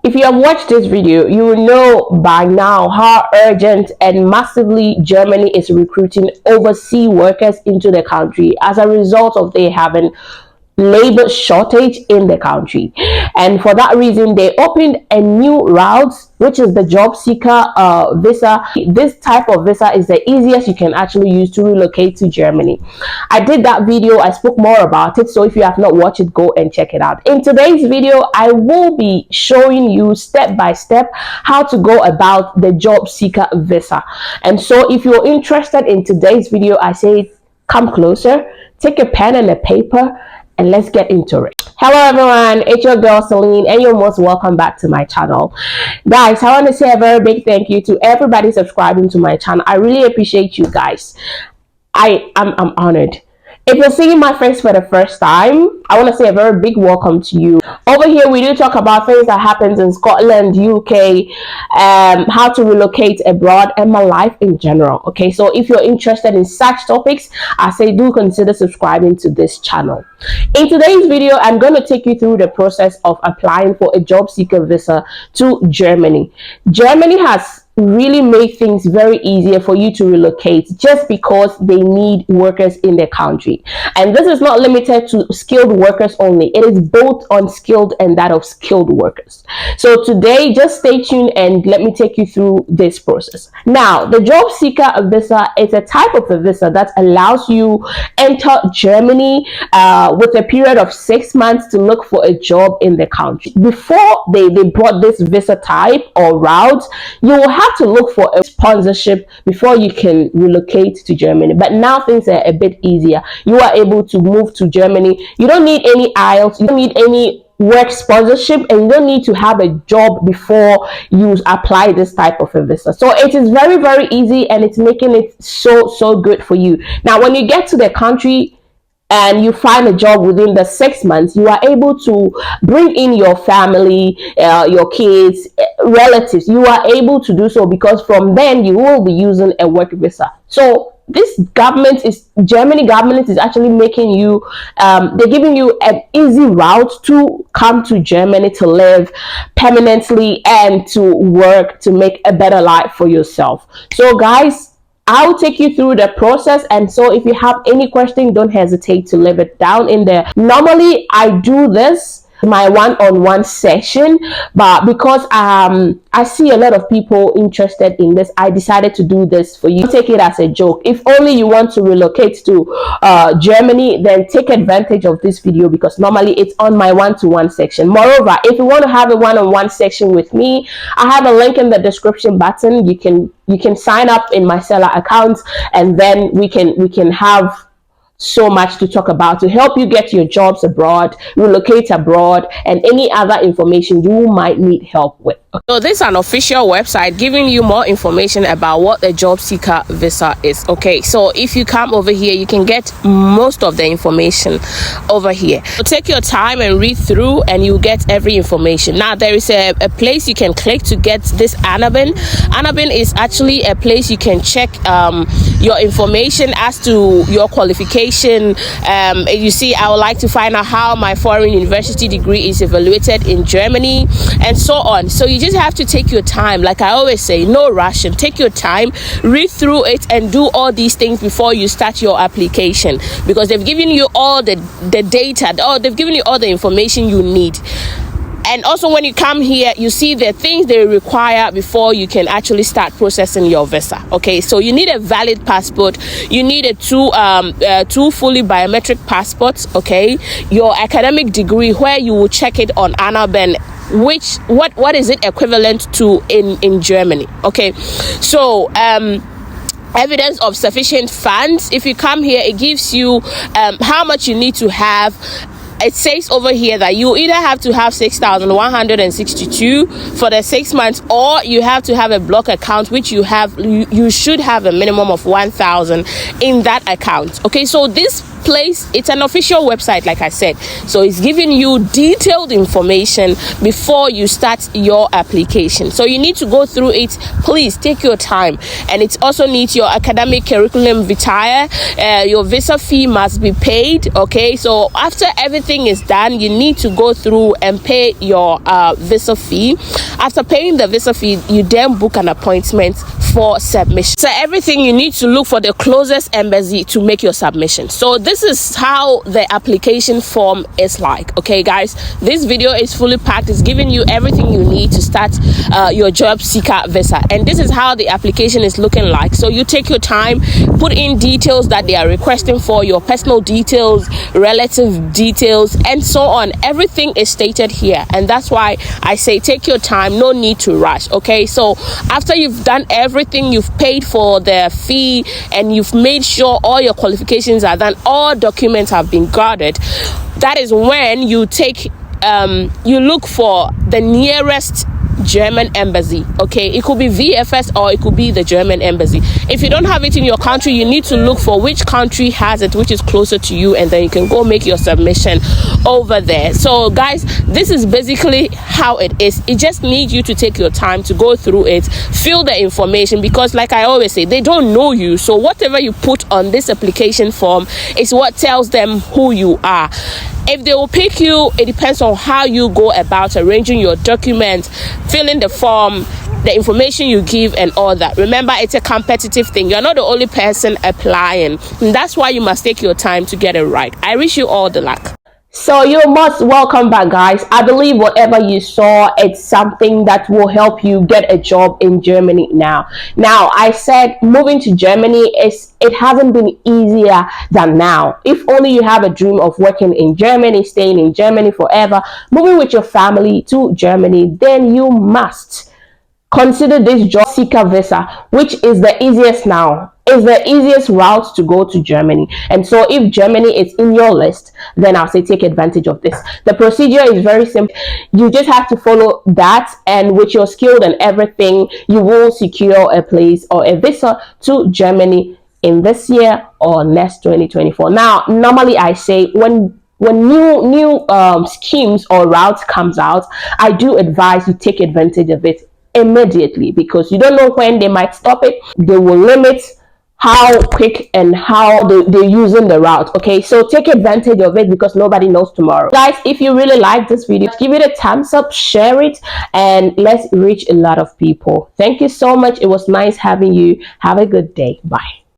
If you have watched this video, you will know by now how urgent and massively Germany is recruiting overseas workers into the country as a result of they having labor shortage in the country. And for that reason, they opened a new route, which is the job seeker visa. This type of visa is the easiest you can actually use to relocate to Germany. I did that video, I spoke more about it, so if you have not watched it, go and check it out. In today's video, I will be showing you step by step how to go about the job seeker visa. And so if you're interested in today's video, I say come closer, take a pen and a paper, and let's get into it. Hello everyone, it's your girl Celine, and you're most welcome back to my channel. Guys, I want to say a very big thank you to everybody subscribing to my channel. I really appreciate you guys. I'm honored. If you're seeing my face for the first time, I want to say a very big welcome to you. Over here, we do talk about things that happens in Scotland, UK, how to relocate abroad, and my life in general. Okay, so if you're interested in such topics, I say do consider subscribing to this channel. In today's video, I'm going to take you through the process of applying for a job seeker visa to Germany. Germany has really made things very easier for you to relocate just because they need workers in their country. And this is not limited to skilled workers only. It is both unskilled and that of skilled workers. So today, just stay tuned and let me take you through this process. Now, the job seeker visa is a type of a visa that allows you enter Germany with a period of 6 months to look for a job in the country. Before they brought this visa type or route, you will have to look for a sponsorship before you can relocate to Germany. But now things are a bit easier. You are able to move to Germany. You don't need any IELTS, you don't need any work sponsorship, and you don't need to have a job before you apply this type of a visa. So it is very, very easy, and it's making it so good for you. Now, when you get to the country and you find a job within the 6 months, you are able to bring in your family, your kids, relatives. You are able to do so because from then you will be using a work visa. So this Germany government is actually making you, they're giving you an easy route to come to Germany to live permanently and to work to make a better life for yourself. So guys, I'll take you through the process, and so if you have any question, don't hesitate to leave it down in there. Normally I do this my one-on-one session, but because I see a lot of people interested in this, I decided to do this for you. Take it as a joke. If only you want to relocate to Germany, then take advantage of this video because normally it's on my one-to-one section. Moreover, if you want to have a one-on-one section with me, I have a link in the description button. You can sign up in my seller account, and then we can have so much to talk about to help you get your jobs abroad, relocate abroad, and any other information you might need help with. So this is an official website giving you more information about what the job seeker visa is. Okay, so if you come over here, you can get most of the information over here. So take your time and read through, and you get every information. Now there is a place you can click to get this Anabin. Anabin is actually a place you can check your information as to your qualification. You see, I would like to find out how my foreign university degree is evaluated in Germany, and so on. So you just have to take your time. Like I always say, no rushing. Take your time, read through it, and do all these things before you start your application, because they've given you all the data, or they've given you all the information you need. And also when you come here, you see the things they require before you can actually start processing your visa. Okay, so you need a valid passport. You need a two fully biometric passports. Okay, your academic degree, where you will check it on Anabin, what is it equivalent to in Germany. Okay, so evidence of sufficient funds. If you come here, it gives you how much you need to have. It says over here that you either have to have 6,162 for the 6 months, or you have to have a block account, which you should have a minimum of 1,000 in that account. Okay, so this place, it's an official website, like I said, so it's giving you detailed information before you start your application. So you need to go through it. Please take your time, and it also needs your academic curriculum vitae. Your visa fee must be paid. Okay, so after everything everything is done, you need to go through and pay your visa fee. After paying the visa fee, you then book an appointment for submission. So everything, you need to look for the closest embassy to make your submission. So this is how the application form is like. Okay guys, this video is fully packed. It's giving you everything you need to start your job seeker visa, and this is how the application is looking like. So you take your time, put in details that they are requesting for, your personal details, relative details, and so on. Everything is stated here, and that's why I say take your time, no need to rush. Okay, so after you've done everything, you've paid for the fee, and you've made sure all your qualifications are done, all documents have been gathered, that is when you take you look for the nearest German embassy. Okay, it could be VFS or it could be the German embassy. If you don't have it in your country, you need to look for which country has it, which is closer to you, and then you can go make your submission over there. So guys, this is basically how it is. It just needs you to take your time to go through it, fill the information, because like I always say, they don't know you, so whatever you put on this application form is what tells them who you are. If they will pick you, it depends on how you go about arranging your documents, filling the form, the information you give, and all that. Remember, it's a competitive thing. You're not the only person applying, and that's why you must take your time to get it right. I wish you all the luck. So you're most welcome back, guys. I believe whatever you saw, it's something that will help you get a job in Germany now. Now, I said moving to Germany, it hasn't been easier than now. If only you have a dream of working in Germany, staying in Germany forever, moving with your family to Germany, then you must consider this job seeker visa, which is the easiest now. Is the easiest route to go to Germany. And so if Germany is in your list, then I'll say take advantage of this. The procedure is very simple. You just have to follow that, and with your skill and everything, you will secure a place or a visa to Germany in this year or next 2024. Now, normally I say when new schemes or routes comes out, I do advise you take advantage of it immediately, because you don't know when they might stop it. They will limit how quick and how they're using the route. Okay, so take advantage of it, because nobody knows tomorrow. Guys, if you really like this video, give it a thumbs up, share it, and let's reach a lot of people. Thank you so much. It was nice having you. Have a good day. Bye.